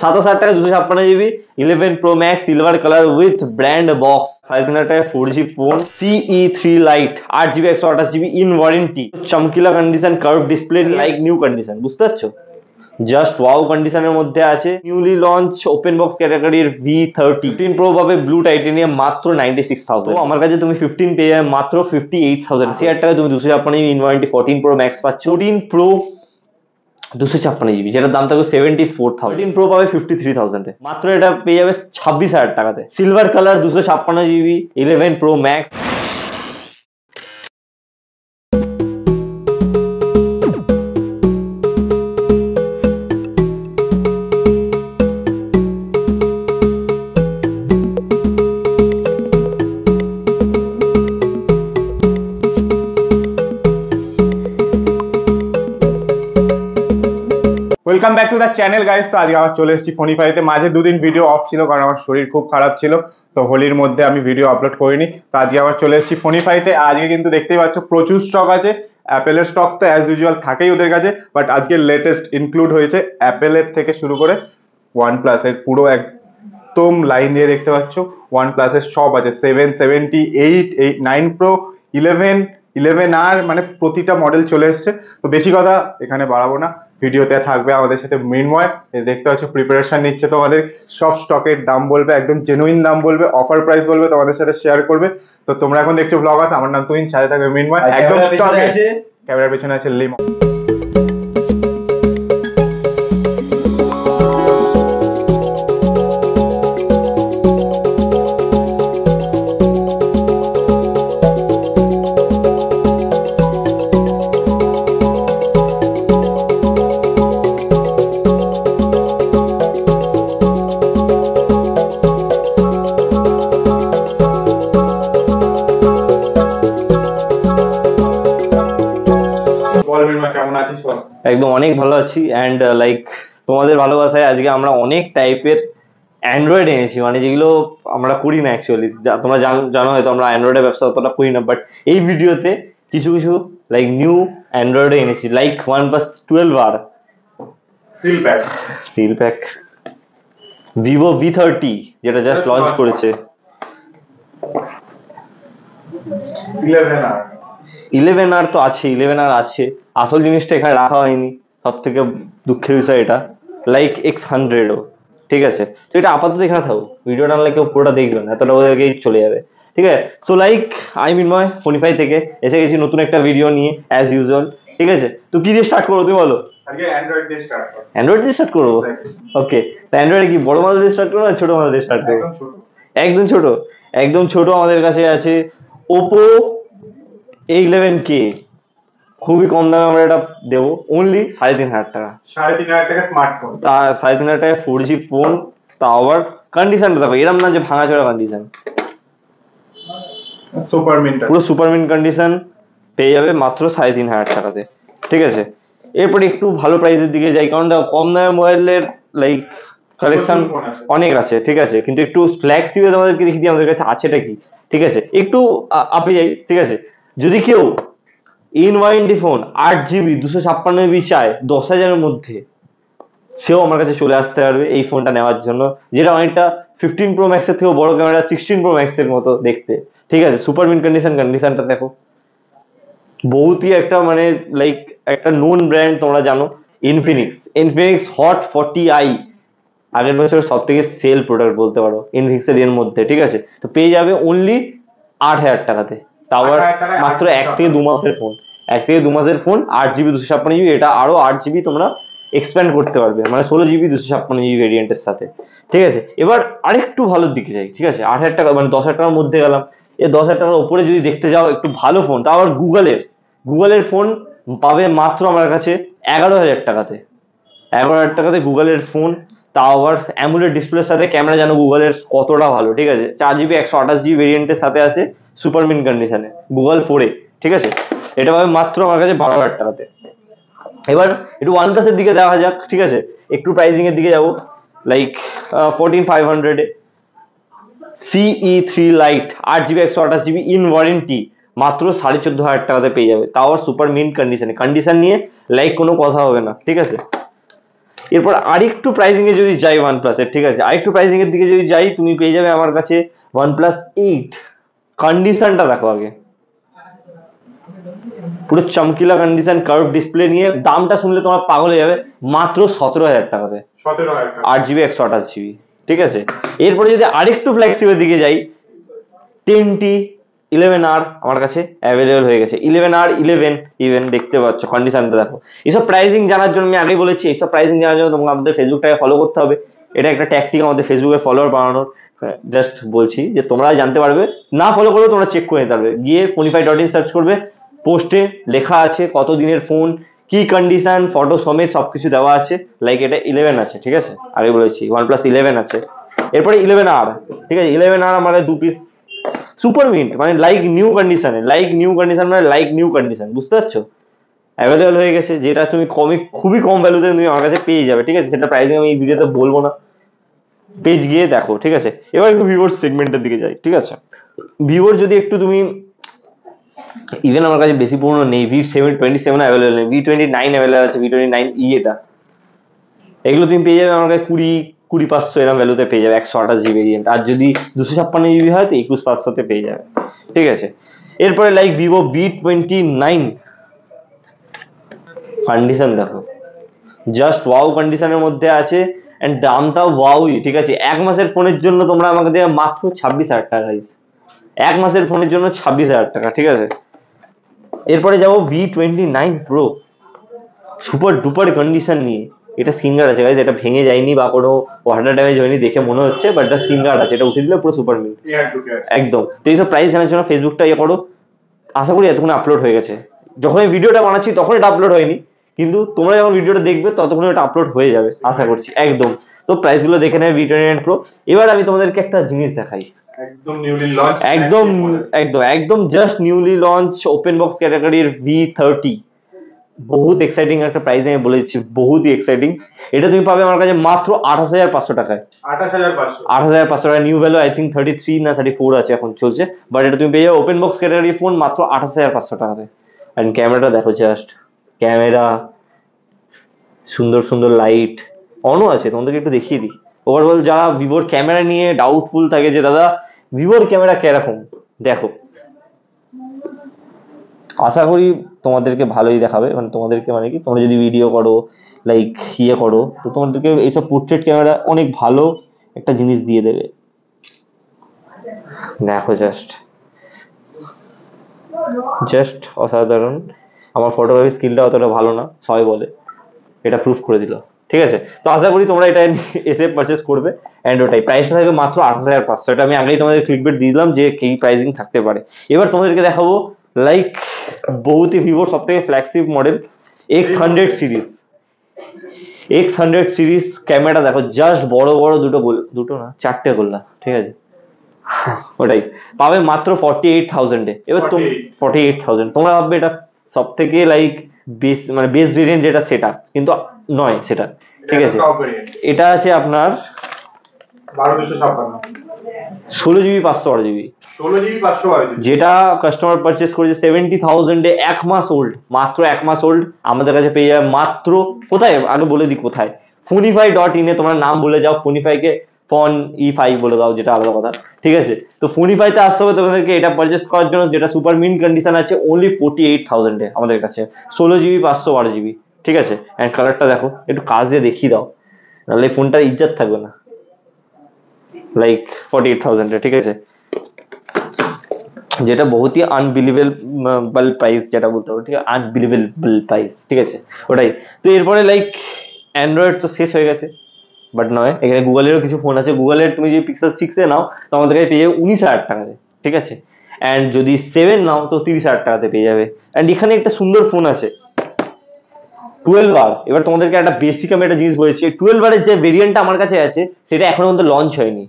টাকা 256 GB 11 Pro Max silver colour with brand box. 3,500 টাকায় 4G phone CE3 lite 8 GB 128 GB in warranty, চমকিলা condition, curve display, like new condition. বুঝতে পারছো? Just wow কন্ডিশনের মধ্যে আছে। নিউলি লঞ্চ ওপেন বক্স ক্যাটাগরির V30 15 Pro পাবে ব্লু টাইটেনিয়াম মাত্র 96,000। আমার কাছে তুমি 15 পেয়ে যাবে মাত্র 58,000। 80,000 টাকায় তুমি 256 ইন ওয়ারেন্টি 14 Pro Max পাচ্ছ। 14 Pro 256 জিবি যেটার দাম থাকবে 74,000। 13 Pro পাবে 53,000 এ, মাত্র এটা পেয়ে যাবে 26,000 টাকাতে। Silver colour 256 GB 11 Pro Max। Welcome back to the channel guys. তো আজকে আবার চলে এসেছি ফোনিফাইতে। মাঝে দুদিন ভিডিও অফ ছিল কারণ আমার শরীর খুব খারাপ ছিল, তো হোলির মধ্যে আমি ভিডিও আপলোড করিনি। তো আজকে আবার চলে এসেছি ফোনিফাইতে। আজকে কিন্তু দেখতেই পাচ্ছ প্রচুর স্টক আছে। অ্যাপেলের স্টক তো অ্যাজ ইউজুয়াল থাকেই ওদের কাছে, বাট আজকে লেটেস্ট ইনক্লুড হয়েছে অ্যাপেলের থেকে শুরু করে ওয়ান প্লাসের পুরো একদম লাইন দিয়ে দেখতে পাচ্ছ। ওয়ান প্লাসের সব আছে, 778, 9 Pro, 11R, মানে প্রতিটা মডেল চলে এসছে। তো বেশি কথা এখানে বাড়াবো না, ভিডিওতে থাকবে আমাদের সাথে মৃন্ময়। দেখতে পাচ্ছ প্রিপারেশন নিচ্ছে, তোমাদের সব স্টকের দাম বলবে, একদম জেনুইন দাম বলবে, অফার প্রাইস বলবে, তোমাদের সাথে শেয়ার করবে। তো তোমরা এখন দেখছো ব্লগ আছে, আমার নাম তুহিন, সাথে থাকবে মৃন্ময়। একদম স্টকে আছে, ক্যামেরার পেছনে আছে লিমন। একদম অনেক ভালো আছি। অ্যান্ড লাইক তোমাদের ভালোবাসায় আজকে আমরা অনেক টাইপের অ্যান্ড্রয়েড এনেছি, মানে যেগুলো আমরা করি না অ্যাকচুয়ালি। তোমরা জানো হয়তো আমরা অ্যান্ড্রয়েডের ব্যবসা অতটা করি না, বাট এই ভিডিওতে কিছু কিছু লাইক নিউ অ্যান্ড্রয়েডে এনেছি, like OnePlus 12R seal pack, Vivo V30 যেটা জাস্ট লঞ্চ করেছে, 11R তো আছে, 11R আছে। আসল জিনিসটা এখানে রাখা হয়নি, সব থেকে দুঃখের বিষয় এটা, লাইক X100ও। ঠিক আছে, তো এটা আপাতত এখানে থাকুক, ভিডিওটা আনলে কেউ পুরোটা দেখবে না, এতটা ওদেরকেই চলে যাবে। ঠিক আছে, সো লাইক আমি মৃন্ময় ফোনিফাই থেকে এসে গেছি নতুন একটা ভিডিও নিয়ে অ্যাজ ইউজুয়াল। ঠিক আছে, তো কি দিয়ে স্টার্ট করবো তুমি বলো? অ্যান্ড্রয়েড দিয়ে স্টার্ট করবো। ওকে, তো অ্যান্ড্রয়েডে কি বড় মাল দিয়ে স্টার্ট করবো না ছোট মাল দিয়ে স্টার্ট করবো? একদম ছোট, একদম ছোট। আমাদের কাছে আছে Oppo A11K, খুবই কম দামে আমরা এটা দেবো, অনলি 3,500 টাকা। 3,500 টাকা স্মার্টফোন, 3,500 টাকায় 4G ফোন, তা আবার কন্ডিশনটা দেখো, এরকম না যে ভাঙাচোরা কন্ডিশন, পুরো সুপার মিন্ট কন্ডিশন পেয়ে যাবে মাত্র 3,500 টাকাতে। ঠিক আছে, এরপরে একটু ভালো প্রাইসের দিকে যাই, কারণ কম দামের মোবাইলের লাইক কালেকশন অনেক আছে। ঠিক আছে, কিন্তু একটু ফ্ল্যাগশিপে তোমাদেরকে দেখি আমাদের কাছে আছেটা কি। ঠিক আছে, একটু আপে যাই। ঠিক আছে, যদি কেউ in warranty phone 8GB 256GB চায় 10,000-এর মধ্যে, সেও আমার কাছে চলে আসতে পারবে এই ফোনটা নেওয়ার জন্য, যেটা অনেকটা 15 Pro Max এর থেকেও বড় ক্যামেরা, 16 Pro Max এর মতো দেখতে। ঠিক আছে, সুপার মিন্ট কন্ডিশনটা দেখো, বহুতই একটা মানে লাইক একটা নোন ব্র্যান্ড, তোমরা জানো ইনফিনিক্স হট 40i, আগের বছর সব থেকে সেল প্রোডাক্ট বলতে পারো ইনফিনিক্সের এর মধ্যে। ঠিক আছে, তো পেয়ে যাবে অনলি 8,000 টাকাতে, তাও মাত্র 1 থেকে 2 মাসের ফোন। 8GB 256GB, এটা আরো 8GB তোমরা এক্সপ্যান্ড করতে পারবে, মানে 16GB 256GB ভেরিয়েন্টের সাথে। ঠিক আছে, এবার আরেকটু ভালোর দিকে যাই। ঠিক আছে, 8,000 টাকা মানে 10,000 টাকার মধ্যে গেলাম, এই 10,000 টাকার উপরে যদি দেখতে যাও একটু ভালো ফোন, তা আবার গুগলের ফোন পাবে মাত্র আমার কাছে 11,000 টাকাতে। 11,000 টাকাতে গুগলের ফোন, তাও আবার অ্যামোলেড ডিসপ্লের সাথে। ক্যামেরা জানো গুগলের কতটা ভালো। ঠিক আছে, 4GB 128GB ভেরিয়েন্টের সাথে আছে সুপার মিন্ট কন্ডিশনে গুগল 4A। ঠিক আছে, এটা পাবে মাত্র আমার কাছে 12,000 টাকাতে। এবার একটু OnePlus এর দিকে দেখা যাক। ঠিক আছে, একটু প্রাইসিং এর দিকে যাবো, like 14,500 A CE3 light 8GB 128GB in warranty মাত্র 14,500 টাকাতে পেয়ে যাবে, তাও সুপার মিন্ট কন্ডিশন নিয়ে লাইক কোনো কথা হবে না। ঠিক আছে, এরপর আরেকটু প্রাইসিং এ যদি যাই OnePlus এর, ঠিক আছে, আরেকটু প্রাইসিং এর দিকে যদি যাই, তুমি পেয়ে যাবে আমার কাছে OnePlus 8। কন্ডিশনটা দেখো আগে, পুরো চমকিলা কন্ডিশন, কার্ভ ডিসপ্লে নিয়ে। দামটা শুনলে তোমার পাগল হয়ে যাবে, মাত্র 17,000 টাকাতে, 8GB 128GB, ঠিক আছে। এরপরে যদি আরেকটু ফ্লেক্সিবল দিকে যাই, 10T 11R আমার কাছে অ্যাভেলেবল হয়ে গেছে। 11R 11 ইভেন দেখতে পাচ্ছ, কন্ডিশনটা দেখো। এইসব প্রাইসিং জানার জন্য আমি আগেই বলেছি, এইসব প্রাইসিং জানার জন্য তোমাকে আমাদের ফেসবুকটাকে ফলো করতে হবে। এটা একটা ট্যাকটিক আমাদের ফেসবুকে ফলোয়ার বাড়ানোর। জাস্ট বলছি যে তোমরা জানতে পারবে, না ফলো করবে তোমরা চেক করে নিতে পারবে। গিয়ে fonify.in সার্চ করবে, পোস্টে লেখা আছে কত দিনের ফোন, কি কন্ডিশন, ফটো সমেত সবকিছু দেওয়া আছে। লাইক এটা 11 আছে, ঠিক আছে, আগে বলেছি OnePlus 11 আছে। এরপরে 11R, ঠিক আছে। 11R আমাদের 2 পিস সুপার মিন্ট, মানে লাইক নিউ কন্ডিশনে, লাইক নিউ কন্ডিশন মানে লাইক নিউ কন্ডিশন, বুঝতে পারছো? অ্যাভেলেবল হয়ে গেছে, যেটা তুমি খুবই কম ভ্যালুতে তুমি আমার কাছে পেয়ে যাবে, ঠিক আছে। সেটা প্রাইসিং আমি এই ভিডিওতে বলবো না, পেজ গিয়ে দেখো, ঠিক আছে। এবার একটু ভিভোর সেগমেন্টের দিকে যাই, ঠিক আছে। ভিভোর যদি একটু তুমি, ইভেন আমার কাছে বেশি পুরনো নেই, V27 অ্যাভেলেবল নেই, V29 অ্যাভেলেবল আছে, V29E এটা, এগুলো তুমি পেয়ে যাবে আমার কাছে 20-500 এরকম ভ্যালুতে পেয়ে যাবে, 128GB ভেরিয়েন্ট। আর যদি 256GB হয় তো 21,500-তে পেয়ে যাবে, ঠিক আছে। এরপরে লাইক ভিভো V29, কন্ডিশন দেখো, জাস্ট ওয়াও কন্ডিশনের মধ্যে আছে, এন্ড দামটাও ওয়াওই, ঠিক আছে। 1 মাসের ফোনের জন্য তোমরা আমাকে দেবে মাত্র 26,000 টাকা গাইস, 1 মাসের ফোনের জন্য 26,000 টাকা, ঠিক আছে। এরপরে যাবো V29 Pro, super duper condition নিয়ে। এটা স্ক্রিন গার্ড আছে গাইস, এটা ভেঙে যায়নি বা কোনো ওয়াটার ড্যামেজ হয়নি দেখে মনে হচ্ছে, বাট এটা স্ক্রিন গার্ড আছে, এটা উঠে দিলে পুরো সুপার মিন্ট একদম। তো এইসব প্রাইস জানার জন্য ফেসবুকটা ইয়ে করো। আশা করি এতক্ষণ আপলোড হয়ে গেছে, যখন এই ভিডিওটা বানাচ্ছি তখন এটা আপলোড হয়নি, কিন্তু তোমরা যখন ভিডিওটা দেখবে ততক্ষণ এটা আপলোড হয়ে যাবে আশা করছি, একদম। তো প্রাইসগুলো দেখে নেবে V29 Pro। এবার আমি তোমাদেরকে একটা জিনিস দেখাই, একদম নিউলি লঞ্চ, একদম just newly launch open box ক্যাটাগরির V30। বহুত এক্সাইটিং একটা প্রাইস আমি বলেছি, বহুতই এক্সাইটিং। এটা তুমি পাবে আমার কাছে মাত্র 28,500 টাকায়, 28,500 টাকা। নিউ ভ্যালু আই থিঙ্ক 33 না 34 আছে এখন চলছে, বাট এটা তুমি পেয়ে যাবে ওপেন বক্স ক্যাটাগরি ফোন মাত্র 28,500 টাকাতে। অ্যান্ড ক্যামেরাটা দেখো, জাস্ট ক্যামেরা, সুন্দর সুন্দর লাইট অনও আছে, তোমাদেরকে একটু দেখিয়ে দিই। ওভারঅল যারা ভিভোর ক্যামেরা নিয়ে ডাউটফুল থাকে যে দাদা ভিভোর ক্যামেরা কিরকম, দেখো, আশা করি তোমাদেরকে ভালোই দেখাবে। মানে তোমাদেরকে মানে কি, তোমরা যদি ভিডিও করো, লাইক ইয়ে করো, তো তোমাদেরকে এইসব পোর্ট্রেট ক্যামেরা অনেক ভালো একটা জিনিস দিয়ে দেবে। দেখো জাস্ট অসাধারণ। আমার ফটোগ্রাফি স্কিলটা অতটা ভালো না, সবাই বলে, এটা প্রুফ করে দিল, ঠিক আছে। তো আশা করি তোমরা এটা এসে পারচেস করবে। অ্যান্ড ওটাই প্রাইসটা থাকবে মাত্র 28,500। এটা আমি আগেই তোমাদের ক্লিকবেট দিয়ে দিলাম যে কি প্রাইসিং থাকতে পারে। এবার তোমাদেরকে দেখাবো লাইক বহুতই ভিভোর সব থেকে flagship model X100 series. X100 series camera দেখো, জাস্ট বড় বড় দুটো না 4টে গোল্লা, ঠিক আছে। ওটাই পাবে মাত্র 48,000-এ। এবার তুমি 48,000 তোমরা ভাববে এটা সব থেকে লাইক মানে বেস ভেরিয়েন্ট যেটা, সেটা কিন্তু নয় সেটা, ঠিক আছে। এটা আছে আপনার 16GB 512GB, যেটা কাস্টমার পারচেস করেছে 70,000-এ, 1 মাস ওল্ড, মাত্র 1 মাস ওল্ড। আমাদের কাছে পেয়ে যাবে মাত্র, কোথায় আগে বলে দিই কোথায়, fonify.in এ তোমরা নাম বলে যাও, fonify-কে FONE5 বলে দাও, যেটা আলাদা কথা, ঠিক আছে। তো fonify-তে আসতে হবে তোমাদেরকে এটা পারচেস করার জন্য, যেটা সুপার মিন্ট কন্ডিশন আছে অনলি 48,000-এ আমাদের কাছে, 16GB 512GB, ঠিক আছে। এন্ড কালারটা দেখো, একটু কাজ দিয়ে দেখিয়ে দাও, নাহলে ফোনটার ইজ্জত থাকবে না। লাইক 48,000-এ, ঠিক আছে, যেটা বহুতই আনবিলিভেবল প্রাইস, যেটা বলতে হবে, ঠিক আছে, আনবিলিভেবল প্রাইস, ঠিক আছে, ওটাই। তো এরপরে লাইক অ্যান্ড্রয়েড তো শেষ হয়ে গেছে, বাট নয়, এখানে গুগলেরও কিছু ফোন আছে। গুগলের তুমি যদি Pixel 6-এ নাও তো আমাদের কাছে পেয়ে যাবে 19,000 টাকাতে, ঠিক আছে। অ্যান্ড যদি 7 নাও তো 30,000 টাকাতে পেয়ে যাবে। অ্যান্ড এখানে একটা সুন্দর ফোন আছে 12R। এবার তোমাদেরকে একটা বেসিক আমি একটা জিনিস বলেছি, 12R এর যে ভেরিয়েন্টটা আমার কাছে আছে সেটা এখনো পর্যন্ত লঞ্চ হয়নি,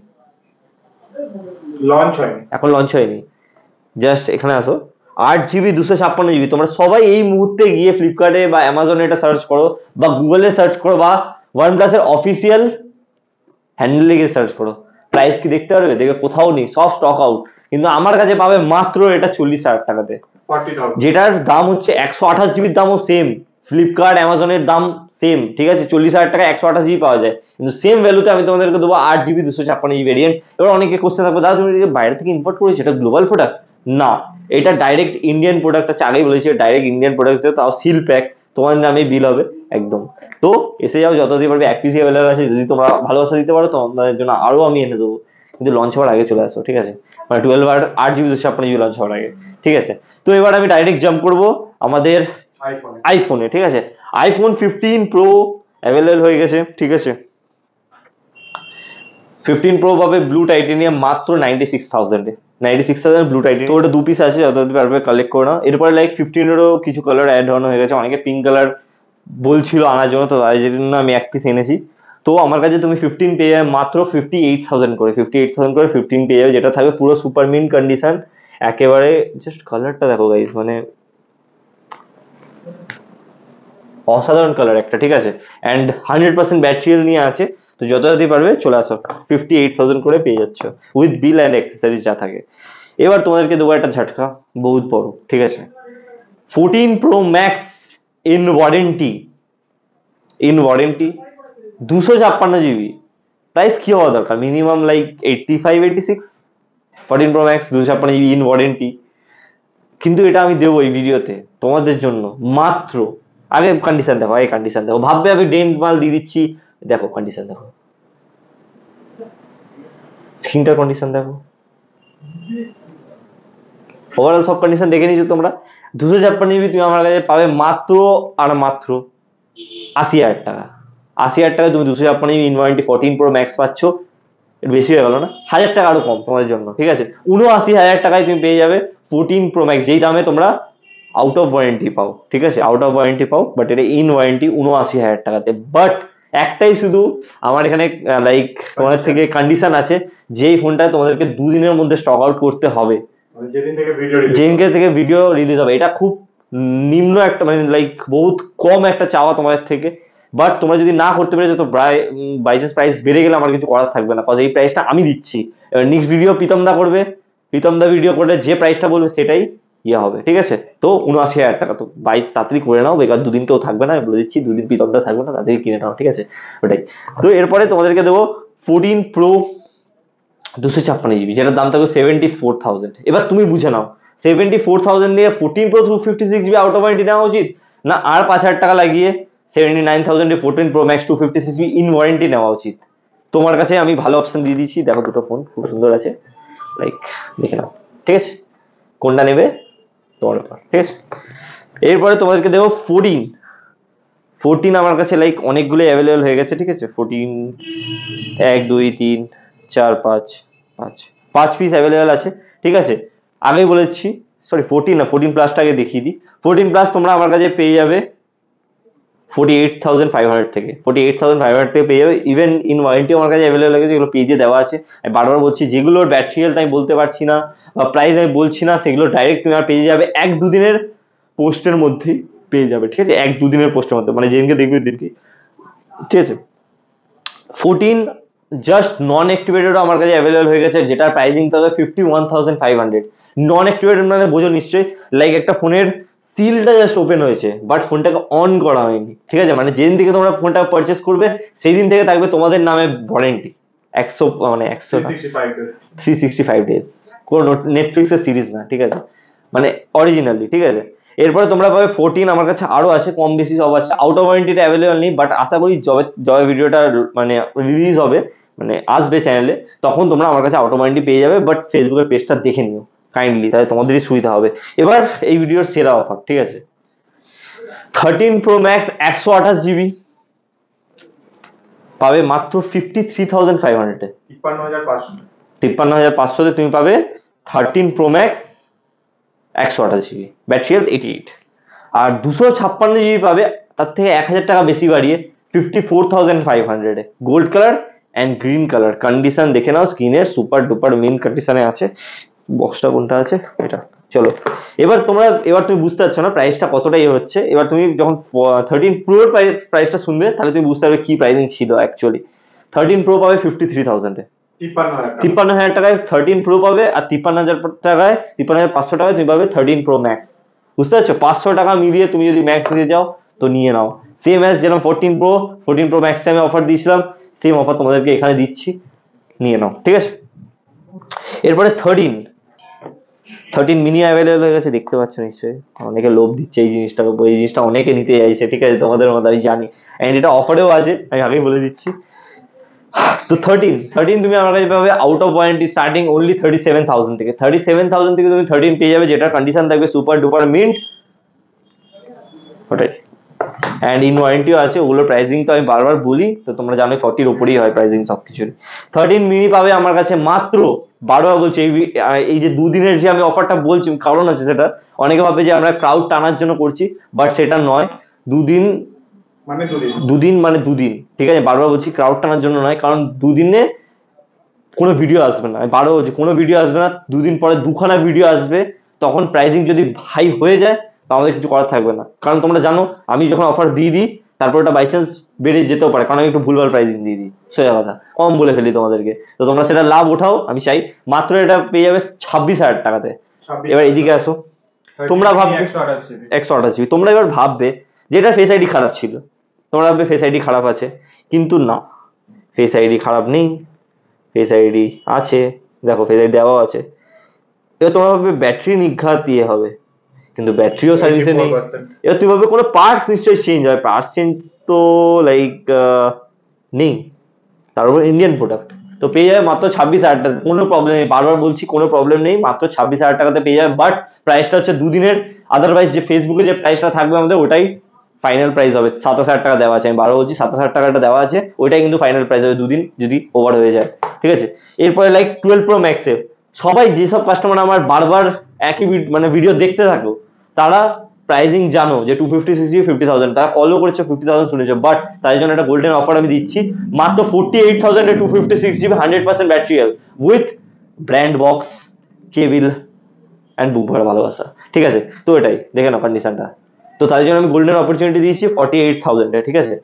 এখন লঞ্চ হয়নি। জাস্ট এখানে আসো, 8GB 256GB। তোমরা সবাই এই মুহূর্তে গিয়ে ফ্লিপকার্টে বা অ্যামাজনে এটা সার্চ করো, বা গুগলে সার্চ করো, বা OnePlus-এর অফিসিয়াল হ্যান্ডেলে গিয়ে সার্চ করো, প্রাইস কি দেখতে পারবে, দেখবে কোথাও নেই, সব স্টক আউট। কিন্তু আমার কাছে পাবে মাত্র এটা 40,000 টাকাতে, যেটার দাম হচ্ছে 128GB দামও সেম, ফ্লিপকার্ট অ্যামাজনের দাম সেম, ঠিক আছে? 40,000 টাকা 128 জিবি পাওয়া যায়, কিন্তু সেম ভ্যালুতে আমি তোমাদেরকে দেবো 8 জিবি 256 জিবি ভেরিয়েন্ট। এবার অনেকে কোশ্চেন থাকবে, দাদা তুমি বাইরে থেকে ইম্পোর্ট করেছো, এটা গ্লোবাল প্রোডাক্ট? না, এটা ডাইরেক্ট ইন্ডিয়ান প্রোডাক্ট আছে, আগেই বলেছি ডাইরেক্ট ইন্ডিয়ান প্রোডাক্ট, তাও সিল প্যাক, তোমার নামে বিল হবে একদম। তো এসে যাও যতদিন পারবে, এক পিসি অ্যাভেলেবল আছে, যদি তোমরা ভালোবাসা দিতে পারো তোমাদের জন্য আরো আমি এনে দেবো, কিন্তু লঞ্চ হওয়ার আগে চলে আসো, ঠিক আছে? মানে 8 জিবি 256 জিবি লঞ্চ হওয়ার আগে, ঠিক আছে? তো এবার আমি ডাইরেক্ট জাম্প করবো আমাদের আইফোনে, ঠিক আছে? আইফোন 15 প্রো অ্যাভেলেবল হয়ে গেছে, ঠিক আছে? 15 প্রো পাবে ব্লু টাইটেনিয়াম মাত্র 96,000 ব্লু টাইটেনিয়াম। তো ওটা 2 পিস আছে, যতদিন পারবে কালেক্ট করে নাও। এরপরে লাইক 15-এরও কিছু কালার অ্যাড অন হয়ে গেছে, অনেকে পিঙ্ক কালার বলছিল আনার জন্য, তো তাই জন্য আমি এক পিস এনেছি। তো আমার কাছে তুমি 15 পেয়ে যাবে মাত্র 58,000 করে, 15 পেয়ে যাবে, যেটা থাকবে পুরো সুপার মিন্ট কন্ডিশন একেবারে। জাস্ট কালারটা দেখো গাইস, মানে অসাধারণ কালার একটা, ঠিক আছে? অ্যান্ড 100% ব্যাটারি নিয়ে আছে, তো যত তাড়াতাড়ি পারবে চলে আসো, 58,000 করে পেয়ে যাচ্ছ উইথ বিল অ্যান্ড অ্যাক্সেসরিজ যা থাকে। এবার তোমাদেরকে দেবো একটা ঝটকা, বহুত বড়, ঠিক আছে? 14 pro max in warranty 256 GB. Price কি হওয়া দরকার? Minimum like 85-86। 14 pro max 256 GB in warranty, কিন্তু এটা আমি দেবো এই ভিডিওতে তোমাদের জন্য মাত্র, আগে কন্ডিশন দেখো, ভাববে আমি ডেন্ট মাল দিয়ে দিচ্ছি, দেখো কন্ডিশন দেখো, স্ক্রিনটার কন্ডিশন দেখো, ওভারঅল সব কন্ডিশন দেখে নিয়েছো তোমরা। 256 জিবি তুমি আমার কাছে পাবে মাত্র আর মাত্র 80,000 টাকা। 80,000 টাকায় তুমি 256 GB in warranty 14 pro max পাচ্ছ। একটু বেশি হয়ে গেল না? 1,000 টাকা আরো কম তোমাদের জন্য, ঠিক আছে? 79,000 টাকায় তুমি পেয়ে যাবে 14 প্রো ম্যাক্স, যেই দামে তোমরা আউট অফ ওয়ারেন্টি পাও, ঠিক আছে? আউট অফ ওয়ারেন্টি পাও, বাট এটা ইন ওয়ারেন্টি 79,000 টাকাতে। বাট একটাই শুধু আমার এখানে লাইক তোমাদের থেকে কন্ডিশন আছে, যেই ফোনটা তোমাদেরকে 2 দিনের মধ্যে স্টক আউট করতে হবে, যেদিনকে থেকে ভিডিও রিলিজ হবে। এটা খুব নিম্ন একটা, মানে লাইক বহুত কম একটা চাওয়া তোমাদের থেকে, বাট তোমরা যদি না করতে পেরেছো তো বাই চান্স প্রাইস বেড়ে গেলে আমার কিছু করার থাকবে না, কারণ এই প্রাইসটা আমি দিচ্ছি। এবার নেক্সট ভিডিও প্রীতমদা করবে, প্রীতমদা ভিডিও করলে যে প্রাইসটা বলবে সেটাই ইয়ে হবে, ঠিক আছে? তো 79,000 টাকা, তো তাড়াতাড়ি করে নাও, বেকার দুদিন কেউ থাকবে না, বলে দিচ্ছি, দুদিন প্রীতমদা থাকবে না, তাড়াতাড়ি কিনে নাও, ঠিক আছে? ওটাই। তো এরপরে তোমাদেরকে দেবো 14 প্রো 256 জিবি, যেটার দাম থাকবে 74,000। এবার তুমি বুঝে নাও, 74,000 দিয়ে 14 pro 256 GB out of warranty নেওয়া উচিত, না আর 5,000 টাকা লাগিয়ে 79,000 এ 14 pro max 256 GB in warranty নেওয়া উচিত? তোমার কাছে আমি ভালো অপশন দিয়ে দিচ্ছি, দেখো দুটো ফোন খুব সুন্দর আছে, লাইক দেখে নাও, ঠিক আছে? কোনটা নেবে তোমার ব্যাপার, ঠিক আছে? এরপরে তোমাদেরকে দেবো 14 আমার কাছে লাইক অনেকগুলো অ্যাভেলেবল হয়ে গেছে, ঠিক আছে? 14 1 2 3 4 5 পিস অ্যাভেলেবল আছে, ঠিক আছে? আগেই বলেছি, সরি 14 না, 14 প্লাসটা আগে দেখিয়ে দিই। 14 প্লাস তোমরা আমার কাছে পেয়ে যাবে 48,500 থেকে, 48,500 থেকে পেয়ে যাবে। ইভেন ইন ওয়ারেন্টি আমার কাছে অ্যাভেলেবল আছে, যেগুলো পেজে দেওয়া আছে। আমি বারবার বলছি, যেগুলোর ব্যাটারি হেলথ আমি বলতে পারছি না বা প্রাইস আমি বলছি না, সেগুলো ডাইরেক্ট তুমি আমার পেজে যাবে, 1-2 দিনের পোস্টের মধ্যেই পেয়ে যাবে, ঠিক আছে? 1-2 দিনের পোস্টের মধ্যে, মানে যেদিনকে দেখবে দিনকে, ঠিক আছে? 14 জাস্ট নন অ্যাক্টিভেটেড আমার কাছে অ্যাভেলেবল হয়ে গেছে, যেটার প্রাইসিং থাকবে 51,500। নন অ্যাক্টিভেটেড মানে বোঝো নিশ্চয়ই, লাইক একটা ফোনের সিলটা জাস্ট ওপেন হয়েছে, বাট ফোনটাকে অন করা হয়নি, ঠিক আছে? মানে যেদিন থেকে তোমরা ফোনটা পারচেস করবে সেই দিন থেকে থাকবে তোমাদের নামে ওয়ারেন্টি 365 ডেজ, কোনো নেটফ্লিক্সের সিরিজ না, ঠিক আছে? মানে অরিজিনালি, ঠিক আছে? এরপরে তোমরা পাবে 14, আমার কাছে আরো আছে, কম বেশি সব আছে, আউট অফ ওয়ারেন্টিটা অ্যাভেলেবল নেই, বাট আশা করি যবে ভিডিওটা মানে রিলিজ হবে, মানে আসবে চ্যানেলে, তখন তোমরা আমার কাছে আউট অফ ওয়ারেন্টি পেয়ে যাবে। বাট ফেসবুকের পেজটা দেখে নিও কাইন্ডলি, তাহলে তোমাদেরই সুবিধা হবে। এবার এই ভিডিওর সেরা অফার, ঠিক আছে? 13 প্রো ম্যাক্স 128 জিবি পাবে মাত্র 53,500 এ, 53,500 তুমি পাবে 13 pro max 128 GB, battery health 88। আর 256 জিবি পাবে তার থেকে 1,000 টাকা বেশি বাড়িয়ে 54,500 এ, gold colour and green colour. Condition দেখে নাও, স্ক্রিনের সুপার ডুপার মিন কন্ডিশনে আছে। বক্সটা কোনটা আছে? এটা। চলো এবার তুমি বুঝতে পারছো না প্রাইসটা কতটাই হচ্ছে। এবার তুমি যখন 13 প্রোর প্রাইসটা শুনবে, তাহলে তুমি বুঝতে পারবে কি প্রাইসিং ছিল অ্যাকচুয়ালি। 13 প্রো পাবে 53,000 এ, 53,000 টাকায় 13 প্রো পাবে, আর 53,500 টাকায় তুমি পাবে 13 প্রো ম্যাক্স। বুঝতে পারছো? 500 টাকা মিলিয়ে তুমি যদি ম্যাক্স নিতে যাও তো নিয়ে নাও, সেম অ্যাজ যেরকম 14 Pro Max আমি অফার দিয়েছিলাম, সেম অফার তোমাদেরকে এখানে দিচ্ছি, নিয়ে নাও, ঠিক আছে। এরপরে 13 মিনি অ্যাভেলেবল হয়ে গেছে, দেখতে পাচ্ছ নিশ্চয়ই, অনেকে লোভ দিচ্ছে এই জিনিসটার উপর, এই জিনিসটা অনেকে নিতে চাইছে, ঠিক আছে, তোমাদের মতো আমি জানি, অ্যান্ড এটা অফারেও আছে, আমি আগেই বলে দিচ্ছি। তো 13 তুমি আমার কাছে পাবে out of warranty starting only 37,000 থেকে। 37,000 থেকে তুমি 13 পেয়ে যাবে, যেটা কন্ডিশন থাকবে সুপার ডুপার মিন্ট, ওটাই। অ্যান্ড ইন ওয়ারেন্টিও আছে, ওগুলোর প্রাইসিং তো আমি বারবার বলি, তো তোমরা জানো 40 ওপরেই হয় প্রাইসিং সব কিছুর। 13 মিনি পাবে আমার কাছে মাত্র, বারবার বলছি, এই যে দুদিনের যে আমি অফারটা বলছি, কারণ আছে সেটা, অনেকে ভাবে যে আমরা ক্রাউড টানার জন্য করছি, বাট সেটা নয়। দুদিন মানে দুদিন, ঠিক আছে, বারবার বলছি ক্রাউড টানার জন্য নয়, কারণ দুদিনে কোনো ভিডিও আসবে না, আমি বারবার বলছি কোনো ভিডিও আসবে না, দুদিন পরে দুখানা ভিডিও আসবে, তখন প্রাইসিং যদি হাই হয়ে যায় তো আমাদের কিছু করার থাকবে না, কারণ তোমরা জানো আমি যখন অফার দিয়ে দিই তারপর ওটা বাই চান্স বেড়ে যেতেও পারে, কারণ আমি একটু ভুলভাল প্রাইসিং দিয়ে দিই, সোজা কথা, কম বলে ফেলি তোমাদেরকে, তো তোমরা সেটা লাভ ওঠাও, আমি চাই। মাত্র এটা পেয়ে যাবে 26,000 টাকাতে। এবার এদিকে আসো, তোমরা ভাববে 128 GB, তোমরা এবার ভাববে যে এটা ফেস আইডি খারাপ ছিল, তোমরা ভাববে ফেস আইডি খারাপ আছে, কিন্তু না, ফেস আইডি খারাপ নেই, ফেস আইডি আছে, দেখো ফেস আইডি দেওয়া আছে। এবার তোমরা ভাববে ব্যাটারি নিঘাত দিয়ে হবে, কিন্তু ব্যাটারিও সার্ভিসে নেই। এবার তুমি ভাববে কোনো পার্টস নিশ্চয়ই চেঞ্জ হয়, পার্টস চেঞ্জ তো লাইক নেই, তার উপর ইন্ডিয়ান প্রোডাক্ট, তো পেয়ে যাবে মাত্র 26,000 টাকা, কোনো প্রবলেম নেই, বারবার বলছি কোনো প্রবলেম নেই, মাত্র 26,000 টাকাতে পেয়ে যাবে। বাট প্রাইসটা হচ্ছে দুদিনের, আদারওয়াইজ যে ফেসবুকে যে প্রাইসটা থাকবে আমাদের ওটাই ফাইনাল প্রাইস হবে, 27,000 টাকা দেওয়া আছে, আমি বারবার বলছি 27,000 টাকাটা দেওয়া আছে, ওইটাই কিন্তু ফাইনাল প্রাইস হবে দুদিন যদি ওভার হয়ে যায়, ঠিক আছে। এরপরে লাইক 12 Pro Max এ সবাই যেসব কাস্টমার আমার বারবার একই মানে ভিডিও দেখতে থাকো, তারা প্রাইসিং জানো যে 256 GB 50,000, তারা কলও করেছে 50,000 শুনেছো, বাট তার জন্য একটা গোল্ডেন অফার আমি দিচ্ছি, মাত্র 48,000 এ 256 GB 100% battery health with brand box, cable and book ভরা ভালোবাসা, ঠিক আছে। তো এটাই দেখে নাও কন্ডিশনটা, তো তার জন্য আমি গোল্ডেন অপরচুনিটি দিয়েছি 48,000 এ, ঠিক আছে।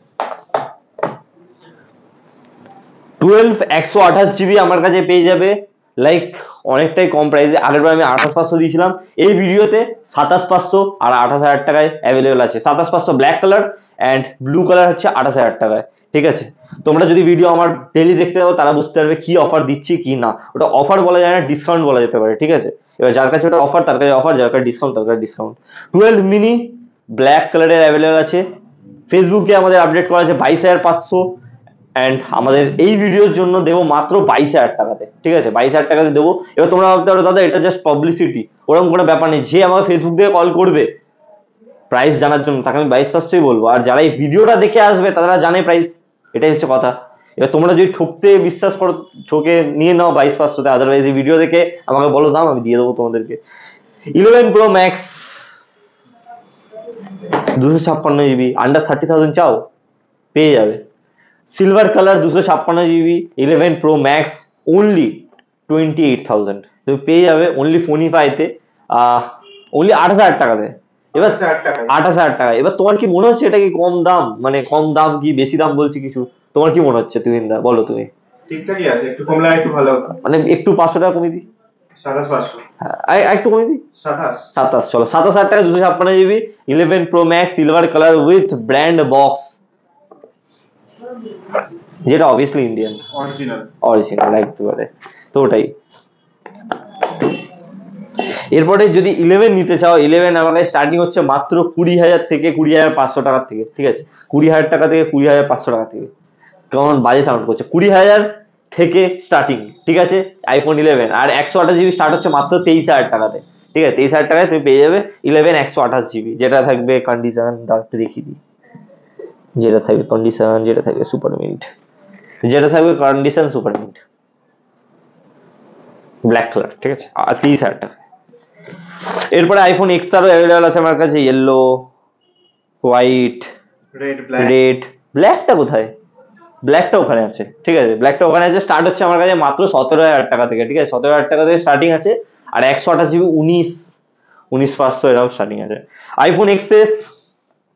128 GB আমার কাছে পেয়ে যাবে লাইক অনেকটাই কম প্রাইসে, আগের বার আমি 28,500 দিয়েছিলাম, এই ভিডিওতে 27,500 আর 28,000 টাকায় অ্যাভেলেবেল আছে। 27,500 black colour and blue colour হচ্ছে 28,000 টাকায়, ঠিক আছে। তোমরা যদি ভিডিও আমার ডেলি দেখতে পাবো তারা বুঝতে পারবে কি অফার দিচ্ছি কি না, ওটা অফার বলা যায় না, ডিসকাউন্ট বলা যেতে পারে, ঠিক আছে। এবার যার কাছে ওটা অফার তার কাছে অফার, যার কাছে ডিসকাউন্ট তার কাছে ডিসকাউন্ট। 12 মিনি ব্ল্যাক কালারের অ্যাভেলেবেল আছে, ফেসবুকে আমাদের আপডেট করা আছে 22,500, অ্যান্ড আমাদের এই ভিডিওর জন্য দেবো মাত্র 22,000 টাকাতে, ঠিক আছে, 22,000 টাকাতে দেবো। এবার তোমরা ভাবতে পারো দাদা এটা জাস্ট পাবলিসিটি, ওরকম কোনো ব্যাপার নেই, যে আমার ফেসবুক থেকে কল করবে প্রাইস জানার জন্য তাকে আমি 22,500ই বলবো, আর যারা এই ভিডিওটা দেখে আসবে তারা জানে প্রাইস, এটাই হচ্ছে কথা। এবার তোমরা যদি ঠকতে বিশ্বাস করো, ঠকে নিয়ে নাও 22,500তে, আদারওয়াইজ এই ভিডিও দেখে আমাকে বলো দাম, আমি দিয়ে দেবো তোমাদেরকে। 11 Pro Max 256 GB, আন্ডার 30,000 চাও পেয়ে যাবে। Silver colour 256 GB 11 Pro Max only 28,000, তুমি পেয়ে যাবে অনলি ফোনিফাইতে, অনলি 8,000 টাকাতে। এবার 8,000 টাকা, এবার তোমার কি মনে হচ্ছে এটা কি কম দাম, মানে কম দাম কি বেশি দাম বলছি কিছু, তোমার কি মনে হচ্ছে তুহিনদা, বলো তুমি? ঠিকঠাকই আছে, একটু কমলে একটু ভালো হতো, মানে একটু 500 টাকা কমিয়ে দিই, 27,500, হ্যাঁ একটু কমিয়ে দিই, 27, চলো 27,000 টাকা 256 GB 11 Pro Max silver colour with brand box, যেটা অবভিয়াসলি ইন্ডিয়ান অরিজিনাল একেবারে, তো ওটাই। এরপরে যদি 11 নিতে চাও, 11 আমাদের স্টার্টিং হচ্ছে মাত্র 20,000 থেকে 20,500 টাকা থেকে, ঠিক আছে, 20,000 টাকা থেকে 20,500 টাকা থেকে, কেমন বাজে সাউন্ড করছে, 20,000 থেকে স্টার্টিং, ঠিক আছে, আইফোন 11, আর 128 GB স্টার্ট হচ্ছে মাত্র 23,000 টাকাতে, ঠিক আছে, 23,000 টাকায় তুমি পেয়ে যাবে 11 128 GB, যেটা থাকবে কন্ডিশন, দাঁড়াতে দেখিয়ে দিই, যেটা থাকবে কন্ডিশন, যেটা থাকবে সুপার মিন্ট, যেটা থাকবে condition super mint black colour, ঠিক আছে, আর 30,000 টাকা। এরপরে আইফোন এক্স আরও অ্যাভেলেবল আছে আমার কাছে, ইয়েলো, হোয়াইট, রেড, ব্ল্যাকটা কোথায়, ব্ল্যাকটা ওখানে আছে, ঠিক আছে, ব্ল্যাকটা ওখানে আছে, স্টার্ট হচ্ছে আমার কাছে মাত্র 17,000 টাকা থেকে, ঠিক আছে, 17,000 টাকা থেকে স্টার্টিং আছে, আর 128 GB 19,500 এরকম স্টার্টিং আছে। আইফোন এক্সএস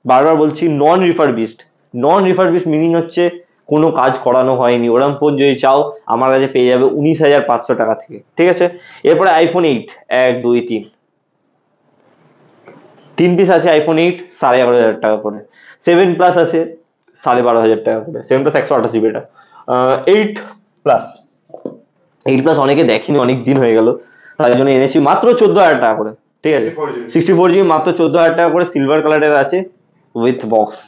বারবার বলছি নন রিফারবিশড মিনিং হচ্ছে কোনো কাজ করানো হয়নি, ওরকম ফোন যদি চাও আমার কাছে পেয়ে যাবে 19,500 টাকা থেকে, ঠিক আছে। এরপরে আইফোন 8 1 2 3 পিস আছে, আইফোন 8 11,500 টাকা করে। 7+ আছে 12,500 টাকা করে, 7+ 128 GB এটা। 8+ অনেকে দেখেনি, অনেক দিন হয়ে গেল, তার জন্য এনেছি মাত্র 14,000 টাকা করে, ঠিক আছে। 64GB মাত্র 14,000 টাকা করে, সিলভার কালারের আছে উইথ বক্স।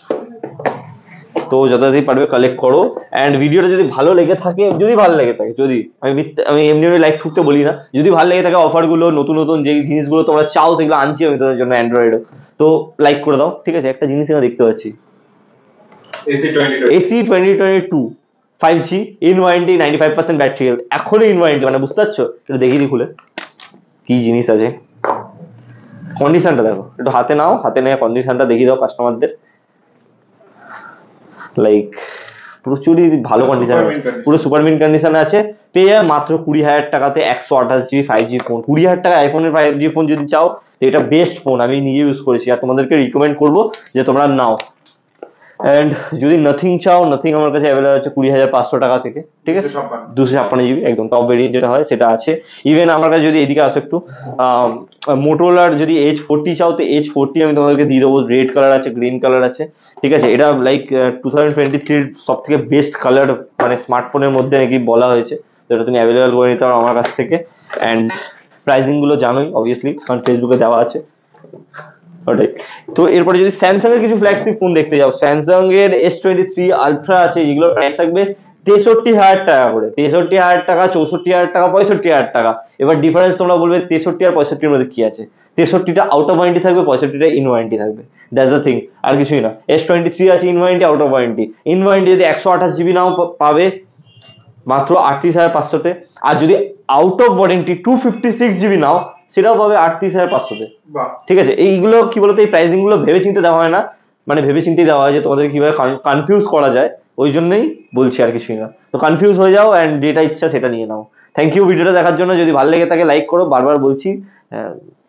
তো যথাযথ পারবে কালেক্ট করো। অ্যান্ড ভিডিওটা যদি ভালো লেগে থাকে, যদি আমি এমনি লাইক ঠুকতে বলি না, যদি ভালো লেগে থাকে অফারগুলো, নতুন নতুন যে জিনিসগুলো তোমরা চাও সেগুলো আনছি আমি তোমাদের জন্য অ্যান্ড্রয়েডে, তো লাইক করে দাও, ঠিক আছে। একটা জিনিস আমরা দেখতে পাচ্ছি, AC 2022 5G in warranty, 95% battery health, এখনো ইন ওয়ারেন্টি, মানে বুঝতে পারছো? এটা দেখিয়ে দিই খুলে কি জিনিস আছে। কন্ডিশনটা দেখো, একটু হাতে নাও, হাতে নিয়ে কন্ডিশনটা দেখিয়ে দাও কাস্টমারদের। লাইক প্রচুরই ভালো কন্ডিশন, পুরো সুপার মিন কন্ডিশনে আছে। পেয়ে যাবে মাত্র 20,000 টাকাতে 128GB 5G ফোন। 20,000 টাকা আইফোনের 5G ফোন যদি চাও তো এটা বেস্ট ফোন, আমি নিজে ইউজ করেছি আর তোমাদেরকে রিকমেন্ড করবো যে তোমরা নাও। অ্যান্ড যদি নাথিং চাও, নাথিং আমার কাছে অ্যাভেলেবল আছে 20,500 টাকা থেকে, ঠিক আছে। 256GB একদম টপ ভেরিয়েন্ট যেটা হয় সেটা আছে। ইভেন আমার কাছে যদি এদিকে আসো একটু, মোটোরোলার যদি H40 চাও তো H40 আমি তোমাদেরকে দিয়ে দেবো। রেড কালার আছে, গ্রিন কালার আছে, ঠিক আছে। এটা লাইক 2023 সব থেকে বেস্ট কালার, মানে স্মার্টফোনের মধ্যে নাকি বলা হয়েছে, তো এটা তুমি অ্যাভেলেবল করে নিতে পারো আমার কাছ থেকে। অ্যান্ড প্রাইসিং গুলো জানোই অবভিয়াসলি, কারণ ফেসবুকে দেওয়া আছে ওটাই। তো এরপরে যদি স্যামসাং এর কিছু ফ্ল্যাগশিপ ফোন দেখতে যাও, স্যামসাং এর S23 আলট্রা আছে, যেগুলোর প্রাইস থাকবে 63,000 টাকা করে। 63,000 টাকা, 64,000 টাকা, 65,000 টাকা। এবার ডিফারেন্স তোমরা বলবে 63 আর 65 মধ্যে কি আছে? 63টা আউট অফ ওয়ারেন্টি থাকবে, 65টা ইন ওয়ারেন্টি থাকবে, দ্যাটস দ্য থিং, আর কিছুই না। S23 আছে in warranty, out of warranty. In warranty যদি 128GB নাও পাবে মাত্র 38,500-তে, আর যদি আউট অফ ওয়ারেন্টি 256GB নাও সেটাও পাবে 38,500-তে, ঠিক আছে। এইগুলো কি বলতো, এই প্রাইসিং গুলো ভেবে চিন্তে দেওয়া হয় না, মানে ভেবে চিন্তে দেওয়া হয় যে তোমাদের কিভাবে কনফিউজ করা যায়, ওই জন্যই বলছি, আর কিছুই না। তো কনফিউজ হয়ে যাও অ্যান্ড যেটা ইচ্ছা সেটা নিয়ে নাও। থ্যাংক ইউ ভিডিওটা দেখার জন্য। যদি ভালো লেগে থাকে লাইক করো, বারবার বলছি,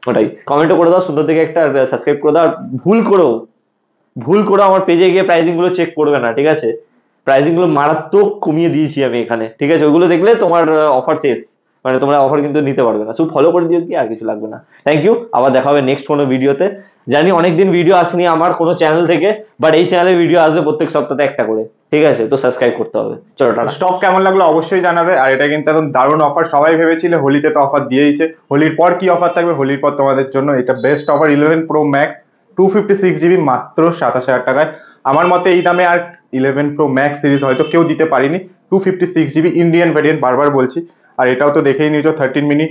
ওটাই। কমেন্টও করে দাও সুন্দর থেকে একটা, সাবস্ক্রাইব করে দাও। আর ভুল করো আমার পেজে গিয়ে প্রাইসিং গুলো চেক করবে না, ঠিক আছে। প্রাইসিং গুলো মারাত্মক কমিয়ে দিয়েছি আমি এখানে, ঠিক আছে। ওগুলো দেখলে তোমার অফার শেষ, মানে তোমরা অফার কিন্তু নিতে পারবে না। শুধু ফলো করে দিও, কি আর কিছু লাগবে না। থ্যাংক ইউ, আবার দেখা হবে নেক্সট কোনো ভিডিওতে। জানি অনেকদিন ভিডিও আসেনি আমার কোনো চ্যানেল থেকে, বাট এই চ্যানেলে ভিডিও আসবে প্রত্যেক সপ্তাহে একটা করে, ঠিক আছে। তো সাবস্ক্রাইব করতে হবে। চলো টাটা। স্টক কেমন লাগলো অবশ্যই জানাবে। আর এটা কিন্তু একদম দারুণ অফার, সবাই ভেবেছিল হোলিতে তো অফার দিয়েইছে, হোলির পর কি অফার থাকবে, হোলির পর তোমাদের জন্য এটা best offer. 11 Pro Max 256GB মাত্র 27,000 টাকায়। আমার মতে এই দামে আর 11 Pro Max সিরিজ হয়তো কেউ দিতে পারিনি। 256GB ইন্ডিয়ান ভ্যারিয়েন্ট, বারবার বলছি। আর এটাও তো দেখেই নিয়েছো, 13 মিনি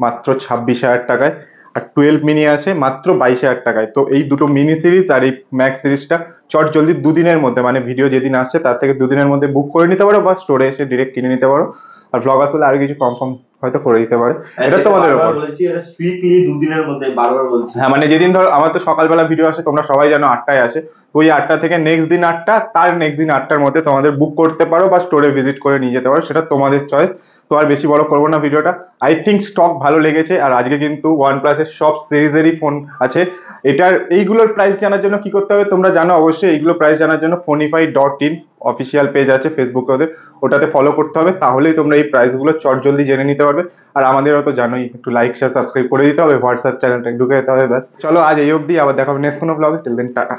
মাত্র 26,000 টাকায়, আর 12 মিনি আছে মাত্র 22,000 টাকায়। তো এই দুটো মিনি সিরিজ আর এই ম্যাক্স সিরিজটা চট জলদি দুদিনের মধ্যে, মানে ভিডিও যেদিন আসছে তার থেকে দুদিনের মধ্যে বুক করে নিতে পারো, বা স্টোরে এসে ডিরেক্ট কিনে নিতে পারো। আর ব্লগ আসলে আর কিছু কনফার্ম হয়তো করে দিতে পারে, এটা তোমাদের উপর। বলছি এটা স্ট্রিক্টলি দুদিনের মধ্যে, বারবার বলছি। হ্যাঁ, মানে যেদিন ধরো আমার তো সকালবেলা ভিডিও আসে, তোমরা সবাই জানো 8টায় আসে, ওই 8টা থেকে নেক্সট দিন 8টা, তার নেক্সট দিন 8টার মধ্যে তোমাদের বুক করতে পারো বা স্টোরে ভিজিট করে নিয়ে যেতে পারো, সেটা তোমাদের চয়েস। তো আর বেশি বড় করবো না ভিডিওটা। আই থিঙ্ক স্টক ভালো লেগেছে। আর আজকে কিন্তু OnePlus এর সব সিরিজেরই ফোন আছে। এটার এইগুলোর প্রাইস জানার জন্য কি করতে হবে তোমরা জানো অবশ্যই। এইগুলো প্রাইস জানার জন্য phonify.in অফিসিয়াল পেজ আছে ফেসবুকে ওদের, ওটাতে ফলো করতে হবে, তাহলেই তোমরা এই প্রাইস গুলো চট জলদি জেনে নিতে পারবে। আর আমাদেরও তো জানোই, একটু লাইক শেয়ার সাবস্ক্রাইব করে দিতে হবে, হোয়াটসঅ্যাপ চ্যানেলটা ঢুকে যেতে হবে, ব্যাস। চলো আজ এই অবধি, আবার দেখা হবে নেক্সট কোনো ব্লগে। Till then tata.